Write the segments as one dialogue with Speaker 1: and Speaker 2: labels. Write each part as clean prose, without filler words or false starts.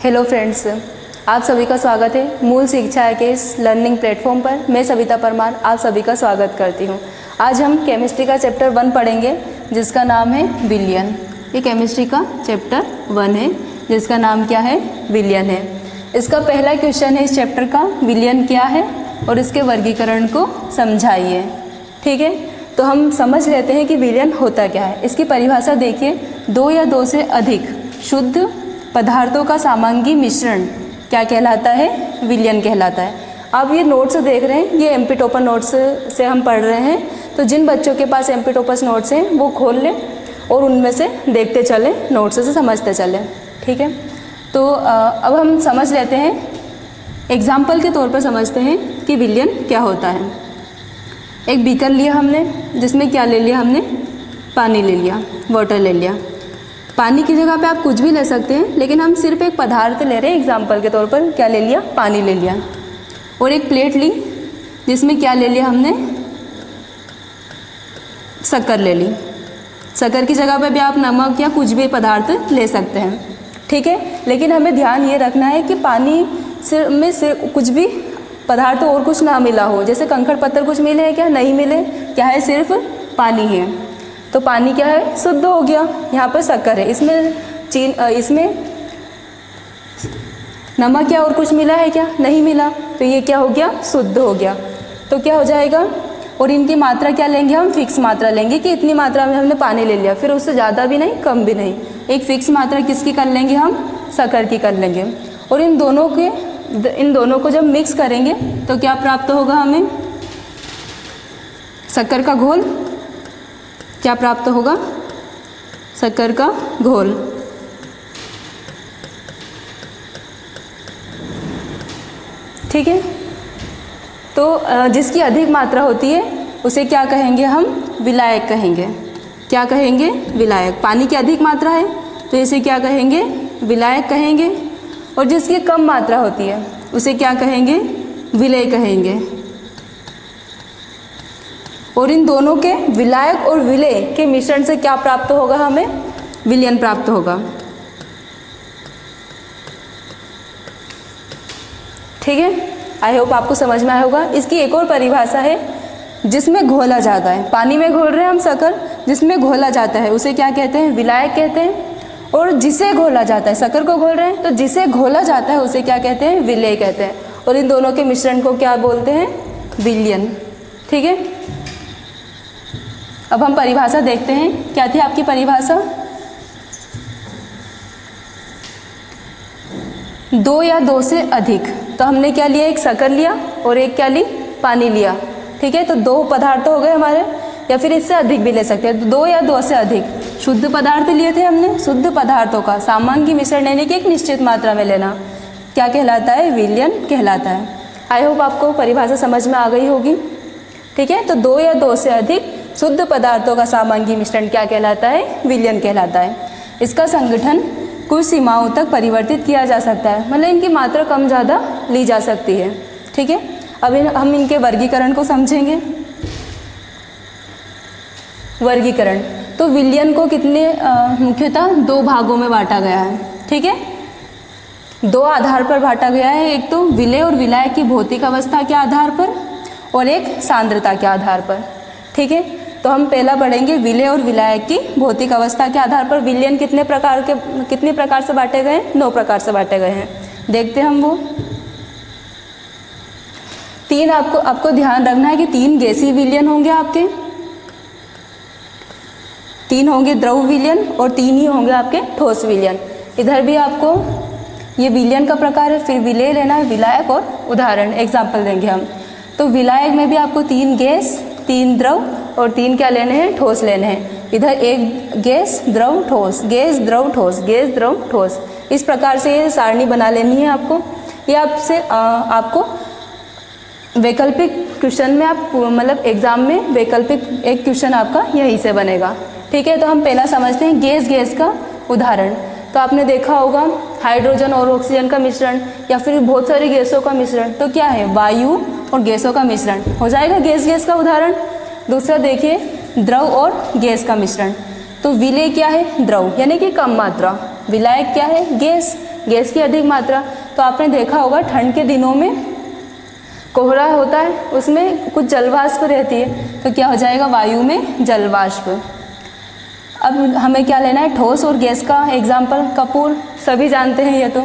Speaker 1: Hello friends, आप सभी का स्वागत है मूल शिक्षा के इस लर्निंग प्लेटफॉर्म पर। मैं सविता परमार आप सभी का स्वागत करती हूँ। आज हम केमिस्ट्री का चैप्टर 1 पढ़ेंगे जिसका नाम है विलयन। ये केमिस्ट्री का चैप्टर 1 है जिसका नाम क्या है, विलयन है। इसका पहला क्वेश्चन है इस चैप्टर का, विलयन क्या है और इसके वर्गीकरण को समझाइए। ठीक है, तो हम समझ लेते हैं कि विलयन होता क्या है। इसकी परिभाषा देखिए, दो या दो से अधिक शुद्ध पदार्थों का सामांगी मिश्रण क्या कहलाता है, विलयन कहलाता है। आप ये नोट्स देख रहे हैं, ये एमपी टॉपर नोट्स से हम पढ़ रहे हैं। तो जिन बच्चों के पास एमपी टॉपर्स नोट्स हैं वो खोल लें और उनमें से देखते चलें, नोट्स से समझते चलें। ठीक है, तो अब हम समझ लेते हैं, एग्जाम्पल के तौर पर समझते हैं कि विलयन क्या होता है। एक बीकर लिया हमने, जिसमें क्या ले लिया हमने, पानी ले लिया, वाटर ले लिया। पानी की जगह पे आप कुछ भी ले सकते हैं, लेकिन हम सिर्फ एक पदार्थ ले रहे हैं। एग्जाम्पल के तौर पर क्या ले लिया, पानी ले लिया। और एक प्लेट ली जिसमें क्या ले लिया हमने, शक्कर ले ली। शक्कर की जगह पे भी आप नमक या कुछ भी पदार्थ ले सकते हैं। ठीक है, लेकिन हमें ध्यान ये रखना है कि पानी में सिर्फ कुछ भी पदार्थ और कुछ ना मिला हो। जैसे कंकड़ पत्थर कुछ मिले हैं क्या, नहीं मिले, क्या है, सिर्फ पानी है। तो पानी क्या है, शुद्ध हो गया। यहाँ पर शक्कर है, इसमें नमक या और कुछ मिला है क्या, नहीं मिला, तो ये क्या हो गया, शुद्ध हो गया। तो क्या हो जाएगा, और इनकी मात्रा क्या लेंगे हम, फिक्स मात्रा लेंगे कि इतनी मात्रा में हमने पानी ले लिया, फिर उससे ज़्यादा भी नहीं कम भी नहीं। एक फिक्स मात्रा किसकी कर लेंगे हम, शक्कर की कर लेंगे। और इन दोनों को जब मिक्स करेंगे तो क्या प्राप्त होगा हमें, शक्कर का घोल। क्या प्राप्त होगा, शक्कर का घोल। ठीक है, तो जिसकी अधिक मात्रा होती है उसे क्या कहेंगे हम, विलायक कहेंगे। क्या कहेंगे, विलायक। पानी की अधिक मात्रा है तो इसे क्या कहेंगे, विलायक कहेंगे। और जिसकी कम मात्रा होती है उसे क्या कहेंगे, विलेय कहेंगे। और इन दोनों के, विलायक और विलेय के मिश्रण से क्या प्राप्त होगा हमें, विलयन प्राप्त होगा। ठीक है, आई होप आपको समझ में आया होगा। इसकी एक और परिभाषा है, जिसमें घोला जाता है। पानी में घोल रहे हैं हम शक्कर, जिसमें घोला जाता है उसे क्या कहते हैं, विलायक कहते हैं। और जिसे घोला जाता है, शक्कर को घोल रहे हैं तो जिसे घोला जाता है उसे क्या कहते हैं, विलेय कहते हैं। और इन दोनों के मिश्रण को क्या बोलते हैं, विलयन। ठीक है, अब हम परिभाषा देखते हैं। क्या थी आपकी परिभाषा, दो या दो से अधिक। तो हमने क्या लिया, एक शक्कर लिया और एक क्या ली, पानी लिया। ठीक है, तो दो पदार्थ हो गए हमारे, या फिर इससे अधिक भी ले सकते हैं। दो या दो से अधिक शुद्ध पदार्थ लिए थे हमने, शुद्ध पदार्थों का सामांगी मिश्रण यानी कि एक निश्चित मात्रा में लेना क्या कहलाता है, विलयन कहलाता है। आई होप आपको परिभाषा समझ में आ गई होगी। ठीक है, तो दो या दो से अधिक शुद्ध पदार्थों का सामांगी मिश्रण क्या कहलाता है, विलयन कहलाता है। इसका संगठन कुछ सीमाओं तक परिवर्तित किया जा सकता है, मतलब इनकी मात्रा कम ज़्यादा ली जा सकती है। ठीक है, अब हम इनके वर्गीकरण को समझेंगे। वर्गीकरण, तो विलयन को कितने मुख्यतः दो भागों में बांटा गया है। ठीक है, दो आधार पर बांटा गया है, एक तो विलेय और विलायक की भौतिक अवस्था के आधार पर और एक सांद्रता के आधार पर। ठीक है, तो हम पहला पढ़ेंगे विलेय और विलायक की भौतिक अवस्था के आधार पर विलयन कितने प्रकार से बांटे गए हैं, 9 प्रकार से बांटे गए हैं। देखते हैं हम वो। तीन आपको ध्यान रखना है कि 3 गैसीय विलयन होंगे आपके, 3 होंगे द्रव विलयन और 3 ही होंगे आपके ठोस विलयन। इधर भी आपको ये विलयन का प्रकार है, फिर विलेय लेना है, विलायक और उदाहरण एग्जाम्पल देंगे हम। तो विलायक में भी आपको 3 गैस, 3 द्रव और 3 क्या लेने हैं, ठोस लेने हैं। इधर एक गैस द्रव ठोस, गैस द्रव ठोस, गैस द्रव ठोस, इस प्रकार से ये सारणी बना लेनी है आपको। ये आपको वैकल्पिक क्वेश्चन में आप मतलब एग्जाम में वैकल्पिक एक क्वेश्चन आपका यहीं से बनेगा। ठीक है, तो हम पहला समझते हैं गैस का उदाहरण। तो आपने देखा होगा हाइड्रोजन और ऑक्सीजन का मिश्रण या फिर बहुत सारी गैसों का मिश्रण, तो क्या है, वायु और गैसों का मिश्रण हो जाएगा गैस का उदाहरण। दूसरा देखिए द्रव और गैस का मिश्रण, तो विलेय क्या है, द्रव यानी कि कम मात्रा, विलायक क्या है, गैस गैस की अधिक मात्रा। तो आपने देखा होगा ठंड के दिनों में कोहरा होता है, उसमें कुछ जलवाष्प रहती है, तो क्या हो जाएगा, वायु में जलवाष्प। अब हमें क्या लेना है, ठोस और गैस का एग्जाम्पल, कपूर सभी जानते हैं ये तो।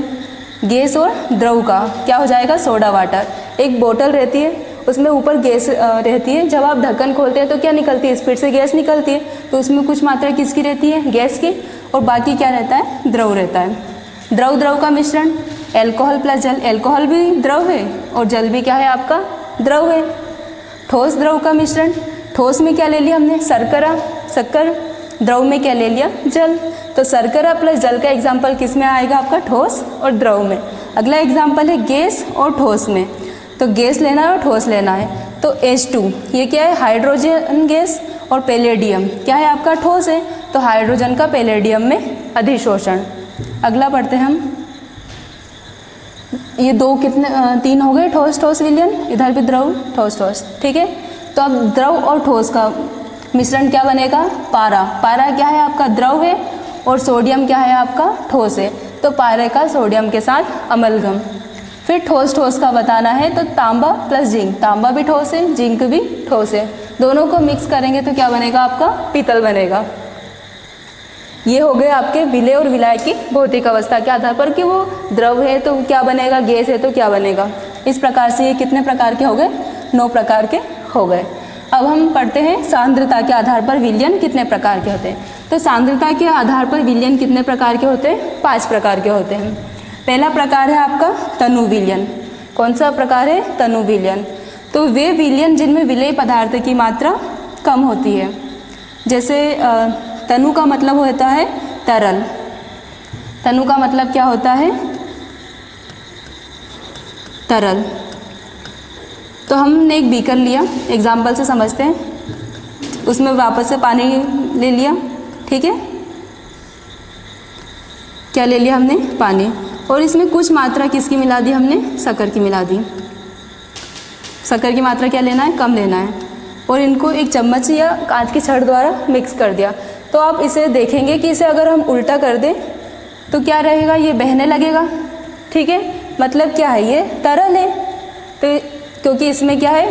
Speaker 1: गैस और द्रव का क्या हो जाएगा, सोडा वाटर। एक बोतल रहती है, उसमें ऊपर गैस रहती है, जब आप ढक्कन खोलते हैं तो क्या निकलती है, स्पीड से गैस निकलती है, तो उसमें कुछ मात्रा किसकी रहती है, गैस की, और बाकी क्या रहता है, द्रव रहता है। द्रव का मिश्रण, एल्कोहल प्लस जल, एल्कोहल भी द्रव है और जल भी क्या है आपका, द्रव है। ठोस द्रव का मिश्रण, ठोस में क्या ले लिया हमने, शर्करा, शक्कर, द्रव में क्या ले लिया, जल। तो शर्करा प्लस जल का एग्जाम्पल किस में आएगा आपका, ठोस और द्रव में। अगला एग्जाम्पल है गैस और ठोस में, तो गैस लेना है और ठोस लेना है। तो H2 ये क्या है, हाइड्रोजन गैस, और पैलेडियम क्या है आपका, ठोस है, तो हाइड्रोजन का पैलेडियम में अधिशोषण। अगला पढ़ते हैं हम, ये दो कितने, तीन हो गए, ठोस ठोस विलयन, इधर भी द्रव ठोस ठोस, ठीक है। तो अब द्रव और ठोस का मिश्रण क्या बनेगा, पारा। पारा क्या है आपका, द्रव है, और सोडियम क्या है आपका, ठोस है, तो पारे का सोडियम के साथ अमलगम। फिर ठोस ठोस का बताना है, तो तांबा प्लस जिंक, तांबा भी ठोस है, जिंक भी ठोस है, दोनों को मिक्स करेंगे तो क्या बनेगा आपका, पीतल बनेगा। ये हो गए आपके विलेय और विलायक की भौतिक अवस्था के आधार पर कि वो द्रव है तो क्या बनेगा, गैस है तो क्या बनेगा। इस प्रकार से ये कितने प्रकार के हो गए, 9 प्रकार के हो गए। अब हम पढ़ते हैं सांद्रता के आधार पर विलयन कितने प्रकार के होते हैं। तो सांद्रता के आधार पर विलयन कितने प्रकार के होते हैं, 5 प्रकार के होते हैं। पहला प्रकार है आपका तनु विलयन। कौन सा प्रकार है, तनु विलयन। तो वे विलयन जिनमें विलेय पदार्थ की मात्रा कम होती है, जैसे तनु का मतलब होता है तरल। तनु का मतलब क्या होता है, तरल। तो हमने एक बीकर लिया, एग्जाम्पल से समझते हैं, उसमें वापस से पानी ले लिया, ठीक है, क्या ले लिया हमने, पानी, और इसमें कुछ मात्रा किसकी मिला दी हमने, शक्कर की मिला दी। शक्कर की मात्रा क्या लेना है, कम लेना है, और इनको एक चम्मच या कांच की छड़ द्वारा मिक्स कर दिया। तो आप इसे देखेंगे कि इसे अगर हम उल्टा कर दें तो क्या रहेगा, ये बहने लगेगा, ठीक है, मतलब क्या है, ये तरल है, तो क्योंकि इसमें क्या है,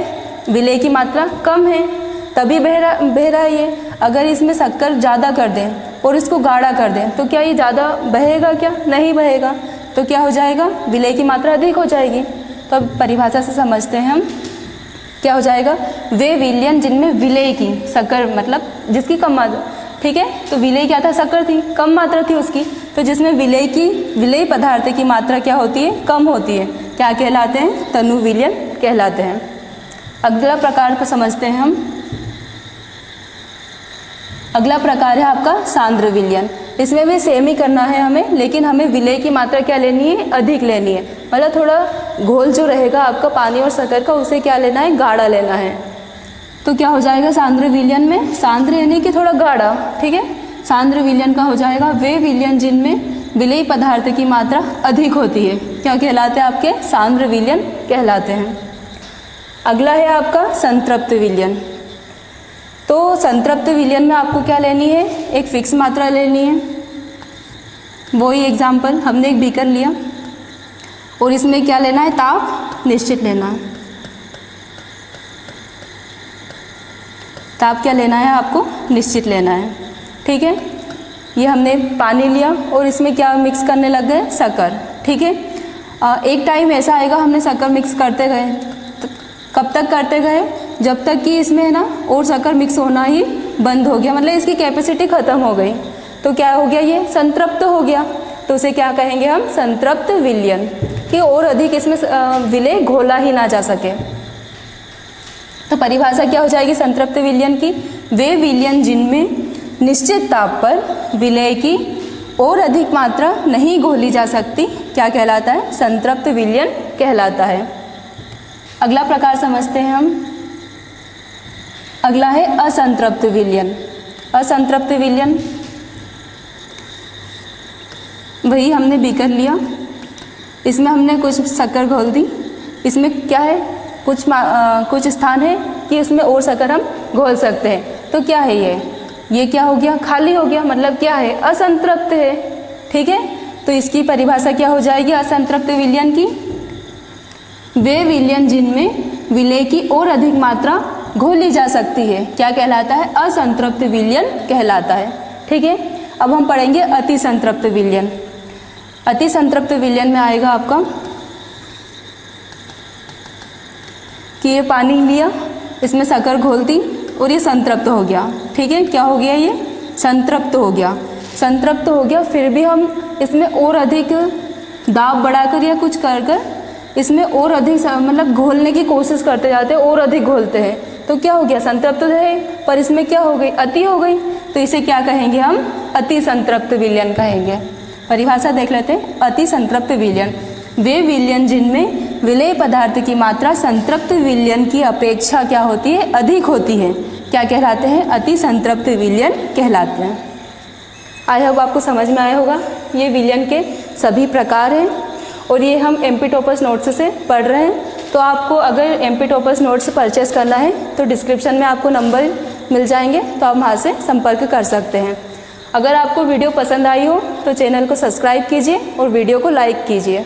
Speaker 1: विलेय की मात्रा कम है तभी बह रहा है ये। अगर इसमें शक्कर ज़्यादा कर दें और इसको गाढ़ा कर दें तो क्या ये ज़्यादा बहेगा, क्या नहीं बहेगा, तो क्या हो जाएगा, विलेय की मात्रा अधिक हो जाएगी। तो अब परिभाषा से समझते हैं हम, क्या हो जाएगा, वे विलयन जिनमें विलेय की, शक्कर मतलब जिसकी कम मात्रा, ठीक है, तो विलेय क्या था, शक्कर थी, कम मात्रा थी उसकी, तो जिसमें विलेय पदार्थ की मात्रा क्या होती है, कम होती है, क्या कहलाते हैं, तनु विलयन कहलाते हैं। अगला प्रकार को समझते हैं हम। अगला प्रकार है आपका सांद्र विलयन। इसमें भी सेम ही करना है हमें, लेकिन हमें विलेय की मात्रा क्या लेनी है, अधिक लेनी है, मतलब थोड़ा घोल जो रहेगा आपका पानी और शक्कर का, उसे क्या लेना है, गाढ़ा लेना है। तो क्या हो जाएगा सांद्र विलयन में, सांद्र यानी कि थोड़ा गाढ़ा, ठीक है, सांद्र विलयन का हो जाएगा वे विलयन जिनमें विलेय पदार्थ की मात्रा अधिक होती है, क्या कहलाते हैं आपके, सांद्र विलयन कहलाते हैं। अगला है आपका संतृप्त विलयन। तो संतृप्त विलयन में आपको क्या लेनी है, एक फिक्स मात्रा लेनी है। वही एग्जाम्पल, हमने एक बीकर लिया और इसमें क्या लेना है, ताप निश्चित लेना है। ताप क्या लेना है आपको, निश्चित लेना है, ठीक है। ये हमने पानी लिया और इसमें क्या मिक्स करने लग गए, शक्कर, ठीक है। एक टाइम ऐसा आएगा हमने शक्कर मिक्स करते गए, तो कब तक करते गए, जब तक कि इसमें ना और शक्कर मिक्स होना ही बंद हो गया, मतलब इसकी कैपेसिटी ख़त्म हो गई, तो क्या हो गया, ये संतृप्त हो गया। तो उसे क्या कहेंगे हम, संतृप्त विलयन, कि और अधिक इसमें विलेय घोला ही ना जा सके। तो परिभाषा क्या हो जाएगी संतृप्त विलयन की, वे विलयन जिनमें निश्चित ताप पर विलेय की और अधिक मात्रा नहीं घोली जा सकती, क्या कहलाता है, संतृप्त विलयन कहलाता है। अगला प्रकार समझते हैं हम। अगला है असंतृप्त विलयन। असंतृप्त विलयन, वही हमने बीकर लिया, इसमें हमने कुछ शक्कर घोल दी, इसमें क्या है, कुछ स्थान है कि इसमें और शक्कर हम घोल सकते हैं, तो क्या है ये क्या हो गया, खाली हो गया, मतलब क्या है, असंतृप्त है, ठीक है। तो इसकी परिभाषा क्या हो जाएगी असंतृप्त विलयन की? वे विलयन जिनमें विलेय की और अधिक मात्रा घोली जा सकती है क्या कहलाता है? असंतृप्त विलयन कहलाता है। ठीक है, अब हम पढ़ेंगे अति संतृप्त विलयन। अति संतृप्त विलयन में आएगा आपका कि ये पानी लिया, इसमें शक्कर घोल दी और ये संतृप्त हो गया। ठीक है, क्या हो गया? ये संतृप्त हो गया। संतृप्त हो गया, फिर भी हम इसमें और अधिक दाब बढ़ाकर या कुछ कर कर इसमें और अधिक मतलब घोलने की कोशिश करते जाते हैं, और अधिक घोलते हैं, तो क्या हो गया? संतृप्त है, पर इसमें क्या हो गई? अति हो गई। तो इसे क्या कहेंगे हम? अति संतृप्त विलयन कहेंगे। परिभाषा देख लेते हैं। अति संतृप्त विलयन वे विलयन जिनमें विलेय पदार्थ की मात्रा संतृप्त विलयन की अपेक्षा क्या होती है? अधिक होती है। क्या कहलाते हैं? अति संतृप्त विलयन कहलाते हैं। आई होप आपको समझ में आया होगा। ये विलयन के सभी प्रकार हैं और ये हम MP टॉपर्स नोट्स से पढ़ रहे हैं। तो आपको अगर MP टॉपर्स नोट्स परचेस करना है तो डिस्क्रिप्शन में आपको नंबर मिल जाएंगे, तो आप वहाँ से संपर्क कर सकते हैं। अगर आपको वीडियो पसंद आई हो तो चैनल को सब्सक्राइब कीजिए और वीडियो को लाइक कीजिए।